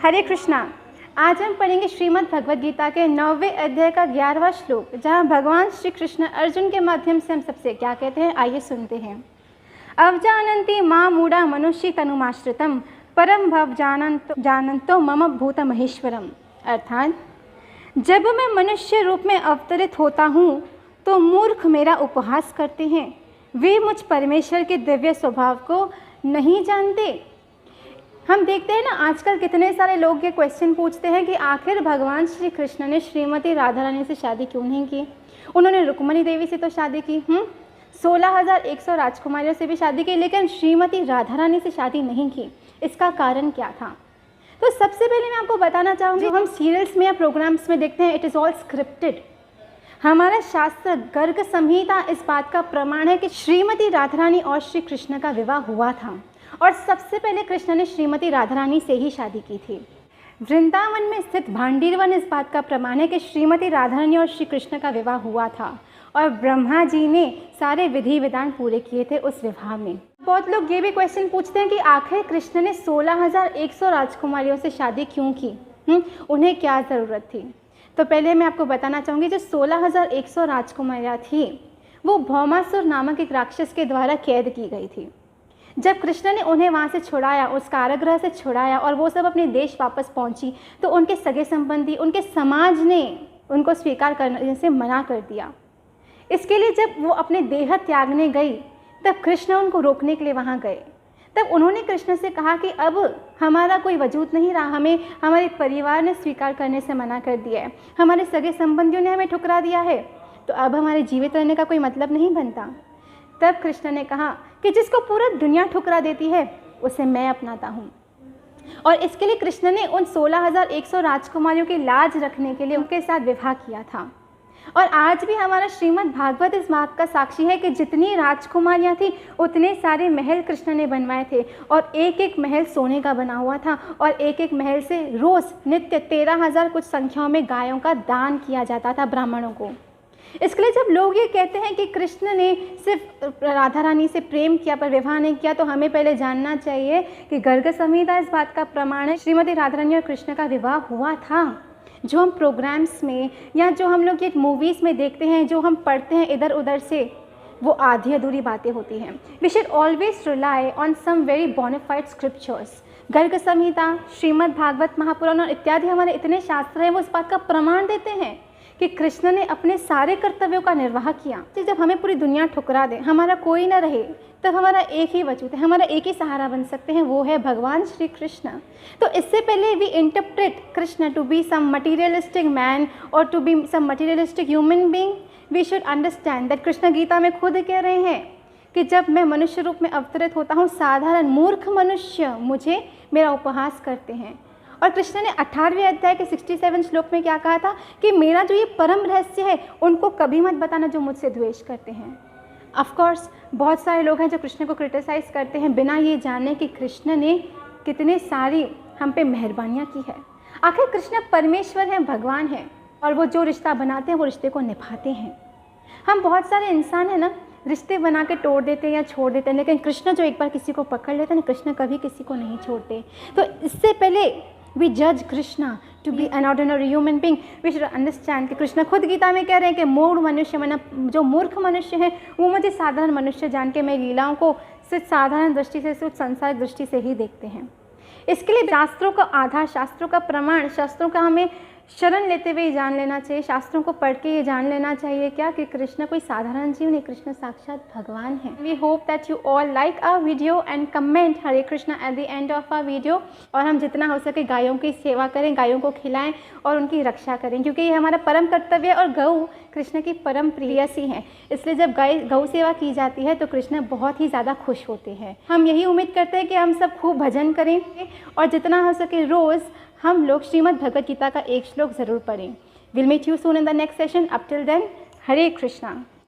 हरे कृष्णा। आज हम पढ़ेंगे श्रीमद् भगवद गीता के 9वें अध्याय का 11वां श्लोक, जहाँ भगवान श्री कृष्ण अर्जुन के माध्यम से हम सबसे क्या कहते हैं, आइए सुनते हैं। अवजानन्ति मां मूढ़ा मनुष्य तनुमाश्रितम परम भव जानन्तो मम भूत महेश्वरम। अर्थात जब मैं मनुष्य रूप में अवतरित होता हूँ तो मूर्ख मेरा उपहास करते हैं, वे मुझ परमेश्वर के दिव्य स्वभाव को नहीं जानते। हम देखते हैं ना, आजकल कितने सारे लोग ये क्वेश्चन पूछते हैं कि आखिर भगवान श्री कृष्ण ने श्रीमती राधा रानी से शादी क्यों नहीं की। उन्होंने रुक्मणी देवी से तो शादी की, 16,100 राजकुमारियों से भी शादी की, लेकिन श्रीमती राधा रानी से शादी नहीं की। इसका कारण क्या था? तो सबसे पहले मैं आपको बताना चाहूँगी, हम सीरियल्स में या प्रोग्राम्स में देखते हैं, इट इज़ ऑल स्क्रिप्टेड। हमारा शास्त्र गर्ग संहिता इस बात का प्रमाण है कि श्रीमती राधा रानी और श्री कृष्ण का विवाह हुआ था, और सबसे पहले कृष्ण ने श्रीमती राधा रानी से ही शादी की थी। वृंदावन में स्थित भांडीरवन इस बात का प्रमाण है कि श्रीमती राधा रानी और श्री कृष्ण का विवाह हुआ था, और ब्रह्मा जी ने सारे विधि विधान पूरे किए थे उस विवाह में। बहुत लोग ये भी क्वेश्चन पूछते हैं कि आखिर कृष्ण ने 16,100 राजकुमारियों से शादी क्यों की, उन्हें क्या ज़रूरत थी। तो पहले मैं आपको बताना चाहूँगी, जो 16,100 राजकुमारियाँ थी वो भौमासुर नामक एक राक्षस के द्वारा कैद की गई थी। जब कृष्ण ने उन्हें वहाँ से छुड़ाया, उस कारागृह से छुड़ाया, और वो सब अपने देश वापस पहुँची, तो उनके सगे संबंधी, उनके समाज ने उनको स्वीकार करने से मना कर दिया। इसके लिए जब वो अपने देह त्यागने गई, तब कृष्ण उनको रोकने के लिए वहाँ गए। तब उन्होंने कृष्ण से कहा कि अब हमारा कोई वजूद नहीं रहा, हमें हमारे परिवार ने स्वीकार करने से मना कर दिया है, हमारे सगे संबंधियों ने हमें ठुकरा दिया है, तो अब हमारे जीवित रहने का कोई मतलब नहीं बनता। तब कृष्ण ने कहा कि जिसको पूरा दुनिया ठुकरा देती है उसे मैं अपनाता हूँ। और इसके लिए कृष्ण ने उन 16,100 राजकुमारियों की लाज रखने के लिए उनके साथ विवाह किया था। और आज भी हमारा श्रीमद् भागवत इस बात का साक्षी है कि जितनी राजकुमारियाँ थी उतने सारे महल कृष्ण ने बनवाए थे, और एक एक महल सोने का बना हुआ था, और एक एक महल से रोज़ नित्य 13,000 कुछ संख्याओं में गायों का दान किया जाता था ब्राह्मणों को। इसके लिए जब लोग ये कहते हैं कि कृष्ण ने सिर्फ राधा रानी से प्रेम किया पर विवाह नहीं किया, तो हमें पहले जानना चाहिए कि गर्ग संहिता इस बात का प्रमाण है, श्रीमती राधा रानी और कृष्ण का विवाह हुआ था। जो हम प्रोग्राम्स में या जो हम लोग ये मूवीज़ में देखते हैं, जो हम पढ़ते हैं इधर उधर से, वो आधी अधूरी बातें होती हैं। We should always rely on some very bonafide scriptures. Garg Samhita, Shrimad Bhagwat Mahapuran और इत्यादि हमारे इतने शास्त्र हैं, वो इस बात का प्रमाण देते हैं कि कृष्ण ने अपने सारे कर्तव्यों का निर्वाह किया। जब हमें पूरी दुनिया ठुकरा दे, हमारा कोई ना रहे, तब हमारा एक ही वजूद है, हमारा एक ही सहारा बन सकते हैं, वो है भगवान श्री कृष्ण। तो इससे पहले we interpret Krishna to be some materialistic man और to be some materialistic human being, we should understand that Krishna Gita में खुद कह रहे हैं कि जब मैं मनुष्य रूप में अवतरित होता हूँ, साधारण मूर्ख मनुष्य मुझे मेरा उपहास करते हैं। और कृष्ण ने 18वें अध्याय के 67 श्लोक में क्या कहा था कि मेरा जो ये परम रहस्य है उनको कभी मत बताना जो मुझसे द्वेष करते हैं। ऑफ कोर्स बहुत सारे लोग हैं जो कृष्ण को क्रिटिसाइज़ करते हैं बिना ये जाने कि कृष्ण ने कितने सारी हम पे मेहरबानियाँ की है। आखिर कृष्ण परमेश्वर हैं, भगवान हैं, और वो जो रिश्ता बनाते हैं वो रिश्ते को निभाते हैं। हम बहुत सारे इंसान हैं ना, रिश्ते बना के तोड़ देते हैं या छोड़ देते हैं, लेकिन कृष्ण जो एक बार किसी को पकड़ लेते हैं ना, कृष्ण कभी किसी को नहीं छोड़ते। तो इससे पहले we judge Krishna to be an ordinary human being, we should understand कि कृष्ण खुद गीता में कह रहे हैं कि मूढ़ मनुष्य, मतलब जो मूर्ख मनुष्य है वो मुझे साधारण मनुष्य जान के मेरी लीलाओं को सिर्फ साधारण दृष्टि से, सिर्फ संसारिक दृष्टि से ही देखते हैं। इसके लिए शास्त्रों का आधार, शास्त्रों का प्रमाण, शास्त्रों का हमें शरण लेते हुए जान लेना चाहिए, शास्त्रों को पढ़ के ये जान लेना चाहिए क्या कि कृष्ण कोई साधारण जीव नहीं, कृष्ण साक्षात भगवान है। We hope that you all like our video and comment Hare Krishna at the end of our video. और हम जितना हो सके गायों की सेवा करें, गायों को खिलाएं और उनकी रक्षा करें, क्योंकि ये हमारा परम कर्तव्य है, और गौ कृष्ण की परम प्रियसी हैं। इसलिए जब गौ सेवा की जाती है तो कृष्ण बहुत ही ज़्यादा खुश होते हैं। हम यही उम्मीद करते हैं कि हम सब खूब भजन करें, और जितना हो सके रोज़ हम लोग श्रीमद् भगवद गीता का एक श्लोक ज़रूर पढ़ें। Will meet you soon in the next session. Up till then, Hare Krishna.